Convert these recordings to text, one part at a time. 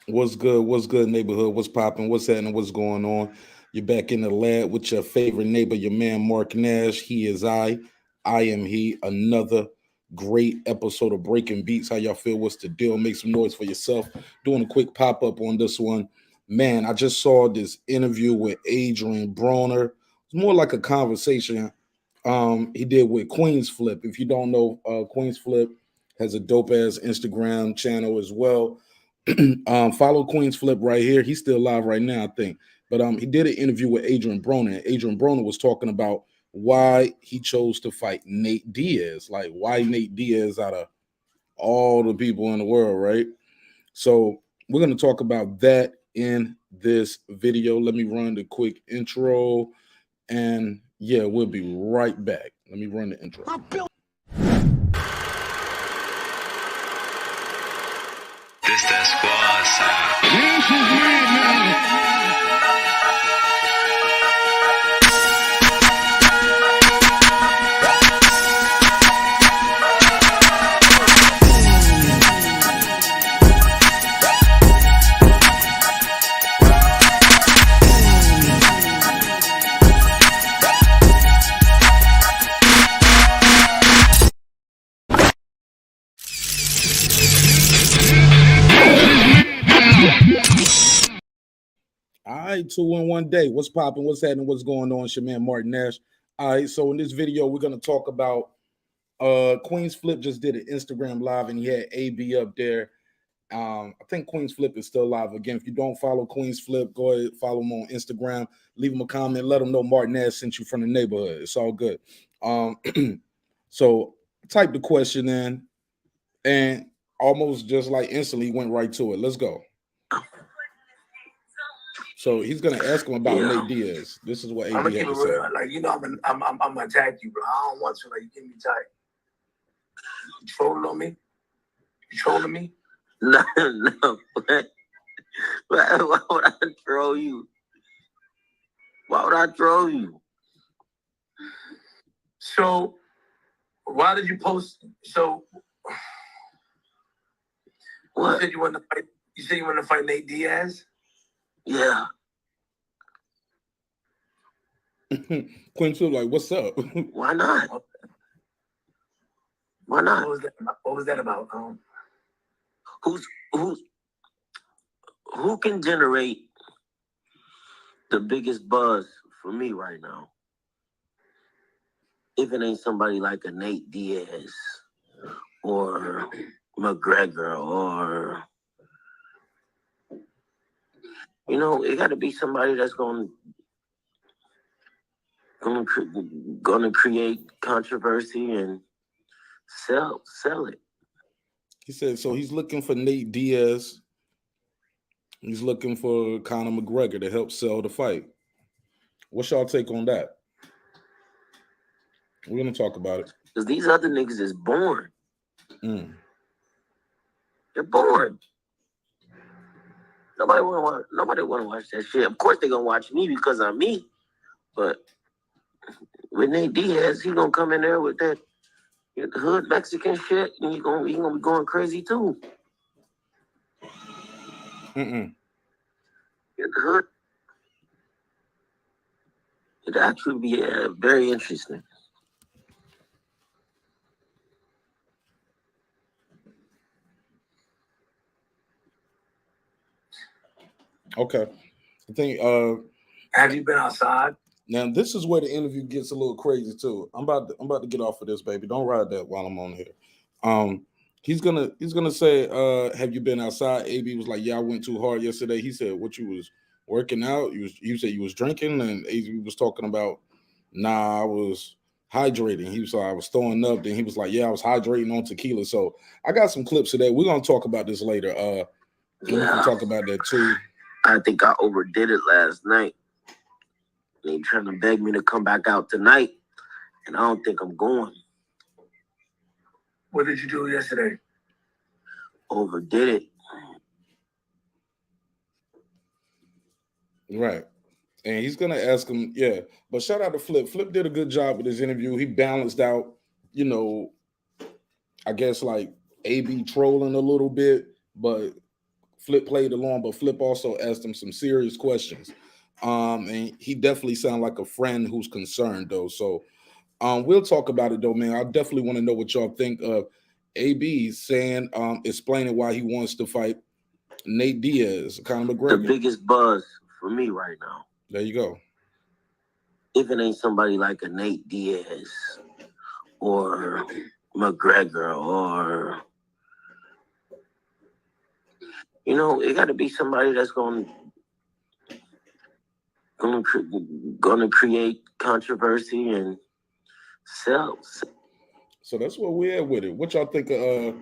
What's good? What's good, neighborhood? What's popping? What's happening? What's going on? You're back in the lab with your favorite neighbor, your man Marq Nash. He is I am he. Another great episode of Breaking Beats. How y'all feel? What's the deal? Make some noise for yourself. Doing a quick pop up on this one. Man, I just saw this interview with Adrien Broner. It's more like a conversation he did with Queens Flip. If you don't know, Queens Flip has a dope ass Instagram channel as well. Follow Queen's Flip right here. He's still live right now, I think. But he did an interview with Adrien Broner. And Adrien Broner was talking about why he chose to fight Nate Diaz. Like why Nate Diaz out of all the people in the world, right? So we're gonna talk about that in this video. Let me run the quick intro, and yeah, we'll be right back. Let me run the intro. This that squad sound. All right, 2 in 1 day. What's popping? What's happening? What's going on? It's your man Marq Nash. All right, so in this video, we're gonna talk about Queen's Flip just did an Instagram live and he had AB up there. I think Queen's Flip is still live. Again, if you don't follow Queen's Flip, go ahead, follow him on Instagram, leave him a comment, let him know Marq Nash sent you from the neighborhood. It's all good. Um, so type the question in and almost just like instantly went right to it. Let's go. So he's gonna ask him about Nate Diaz. This is what I'm AB gonna had keep it to say. real. Like I'm gonna attack you, bro. I don't want to. Like you get me tight. You trolling on me? You trolling me? No, no. Why would I troll you? Why would I troll you? So why did you post? So What? you said you want to fight. You said you want to fight Nate Diaz. Yeah. Quinn Flip, like, what's up? Why not? Why What not? was that? What was that about? Who's who can generate the biggest buzz for me right now? If it ain't somebody like a Nate Diaz or McGregor or it got to be somebody that's gonna create controversy and sell it. He said so. He's looking for Nate Diaz. He's looking for Conor McGregor to help sell the fight. What's y'all take on that? We're gonna talk about it. Because these other niggas is born. Mm. They're born. Nobody want to watch that shit. Of course they gonna watch me because I'm me. But with Nate Diaz, he gonna come in there with that hood Mexican shit, and he gonna be going crazy too. Mm-mm. The hood. It'd actually be very interesting. Okay. I think Have you been outside? now this is where the interview gets a little crazy too. I'm about to get off of this, baby. Don't ride that while I'm on here. He's gonna say, have you been outside? AB was like, yeah, I went too hard yesterday. He said, what, you was working out? You said you was drinking, and AB was talking about, nah, I was hydrating. He was like, I was throwing up. Then he was like, yeah, I was hydrating on tequila. So I got some clips of that. We're gonna talk about this later. We can talk about that too. I think I overdid it last night. They trying to beg me to come back out tonight, and I don't think I'm going. What did you do yesterday? Overdid it. Right. And he's gonna ask him, yeah. But shout out to Flip. Flip did a good job with his interview. He balanced out, I guess like AB trolling a little bit, but Flip played along, but Flip also asked him some serious questions. And he definitely sounded like a friend who's concerned, though. So we'll talk about it, though, man. I definitely want to know what y'all think of AB saying, explaining why he wants to fight Nate Diaz, Conor McGregor. The biggest buzz for me right now. There you go. If it ain't somebody like a Nate Diaz or McGregor or, you know, it got to be somebody that's going to create controversy and sell. So that's where we're at with it. What y'all think of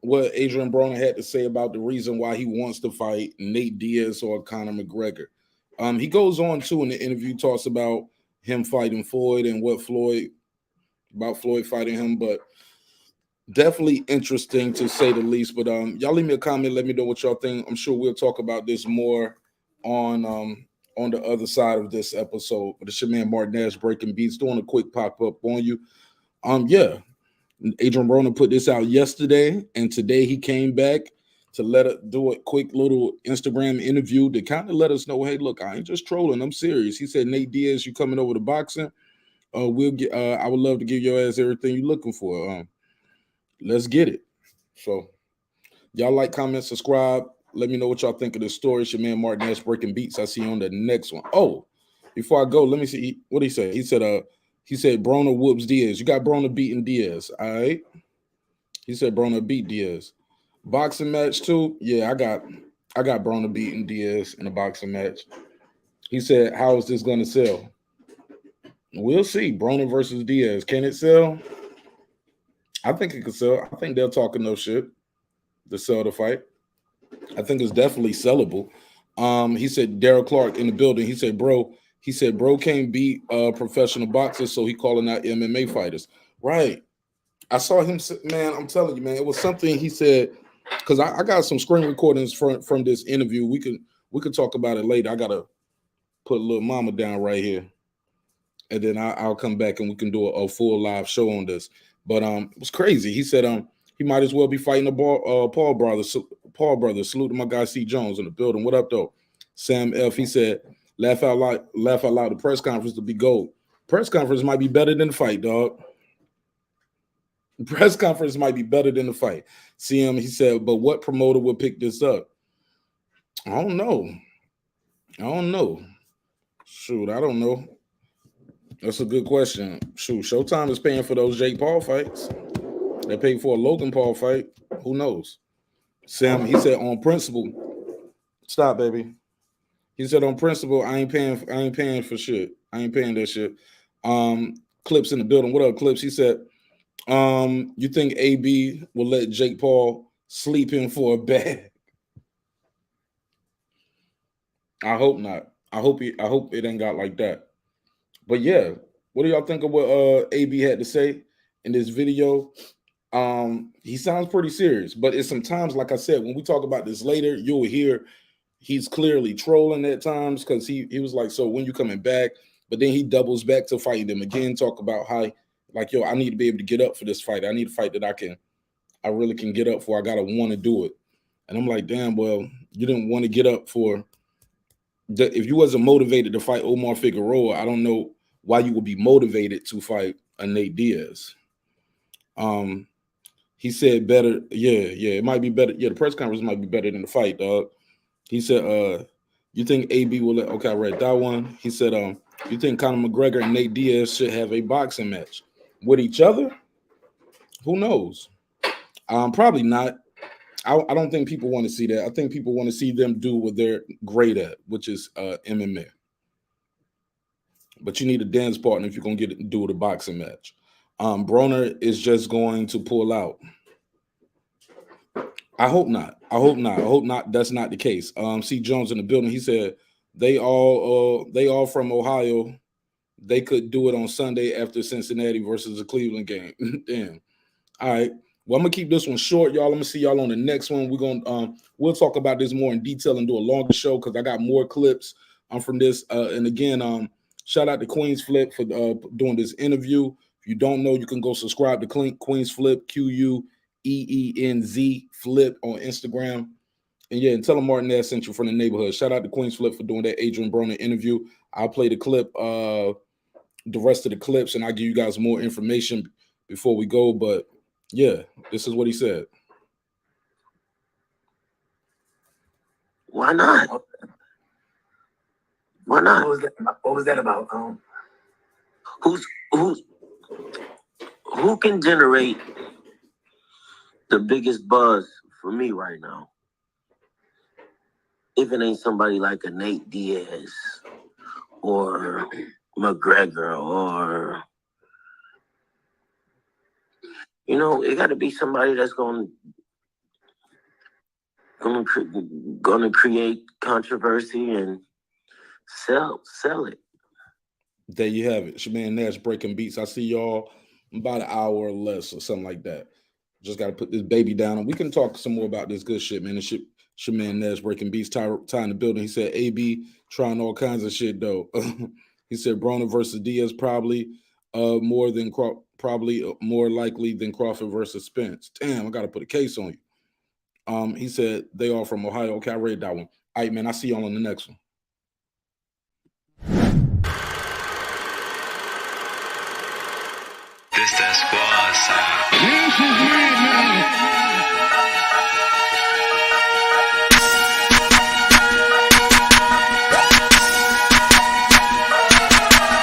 what Adrien Broner had to say about the reason why he wants to fight Nate Diaz or Conor McGregor? He goes on too in the interview, talks about him fighting Floyd and Floyd fighting him, but definitely interesting to say the least. But y'all leave me a comment, let me know what y'all think. I'm sure we'll talk about this more on the other side of this episode. But it's your man Marq Nash breaking beats, doing a quick pop-up on you. Yeah. Adrien Broner put this out yesterday, and today he came back to let it do a quick little Instagram interview to kind of let us know, hey, look, I ain't just trolling, I'm serious. He said, Nate Diaz, you coming over to boxing? We'll get. I would love to give your ass everything you're looking for. Let's get it. So, y'all like, comment, subscribe. Let me know what y'all think of this story. It's your man Marq Nash breaking beats. I see you on the next one. Oh, before I go, let me see what he said. He said Broner whoops Diaz. You got Broner beating Diaz. All right. He said Broner beat Diaz. Boxing match too. Yeah, I got Broner beating Diaz in a boxing match. He said, how is this going to sell? We'll see. Broner versus Diaz. Can it sell? I think it could sell. I think they'll talk enough shit to sell the fight. I think it's definitely sellable. He said Daryl Clark in the building. He said, bro can't beat professional boxers, so he calling out MMA fighters. Right. I saw him, man, I'm telling you, man, it was something he said, because I got some screen recordings from this interview. We could talk about it later. I got to put little mama down right here, and then I'll come back and we can do a full live show on this. But it was crazy. He said he might as well be fighting a Paul brothers. Paul brothers. Salute to my guy C Jones in the building. What up though? Sam F. He said, laugh out loud. The press conference to be gold. Press conference might be better than the fight, dog. Press conference might be better than the fight. CM, he said, but what promoter would pick this up? I don't know. Shoot, I don't know. That's a good question. Shoot, Showtime is paying for those Jake Paul fights. They paid for a Logan Paul fight. Who knows? Sam, he said on principle. Stop, baby. He said on principle, I ain't paying for shit. I ain't paying that shit. Clips in the building. What up, Clips? He said, you think AB will let Jake Paul sleep in for a bag? I hope not. I hope it ain't got like that. But yeah, what do y'all think of what AB had to say in this video? He sounds pretty serious, but it's sometimes, like I said, when we talk about this later, you'll hear he's clearly trolling at times, because he was like, so when you coming back? But then he doubles back to fighting them again, talk about how, like, yo, I need to be able to get up for this fight. I need a fight that I really can get up for. I gotta want to do it. And I'm like, damn, well, you didn't want to get up for if you wasn't motivated to fight Omar Figueroa, I don't know why you would be motivated to fight a Nate Diaz. He said better, it might be better. Yeah, the press conference might be better than the fight, dog. He said, you think AB will let, okay, I read that one. He said, you think Conor McGregor and Nate Diaz should have a boxing match with each other? Who knows? Probably not. I don't think people want to see that. I think people want to see them do what they're great at, which is MMA. But you need a dance partner if you're going to do the boxing match. Broner is just going to pull out. I hope not. That's not the case. C. Jones in the building. He said they all from Ohio. They could do it on Sunday after Cincinnati versus the Cleveland game. Damn. All right. Well, I'm gonna keep this one short, y'all. I'm gonna see y'all on the next one. We're gonna we'll talk about this more in detail and do a longer show, because I got more clips from this. And again, shout out to Queen's Flip for doing this interview. If you don't know, you can go subscribe to Queen's Flip, QUEENZ Flip on Instagram. And yeah, and tell him Marq Nash sent you from the neighborhood. Shout out to Queens Flip for doing that Adrien Broner interview. I'll play the clip, the rest of the clips, and I'll give you guys more information before we go. But yeah, this is what he said. Why not? Why not? What was that about? Who can generate the biggest buzz for me right now? If it ain't somebody like a Nate Diaz or McGregor or, you know, it got to be somebody that's gonna create controversy and sell it. There you have it. It's your man Nash breaking beats. I see y'all in about an hour or less or something like that. Just got to put this baby down, and we can talk some more about this good shit, man. It's your man Nash breaking beats. Ty in the building. He said AB trying all kinds of shit though. He said Broner versus Diaz probably more likely than Crawford versus Spence. Damn, I got to put a case on you. He said they are from Ohio. Okay, I read that one. All right, man. I see y'all on the next one. This that squad sound.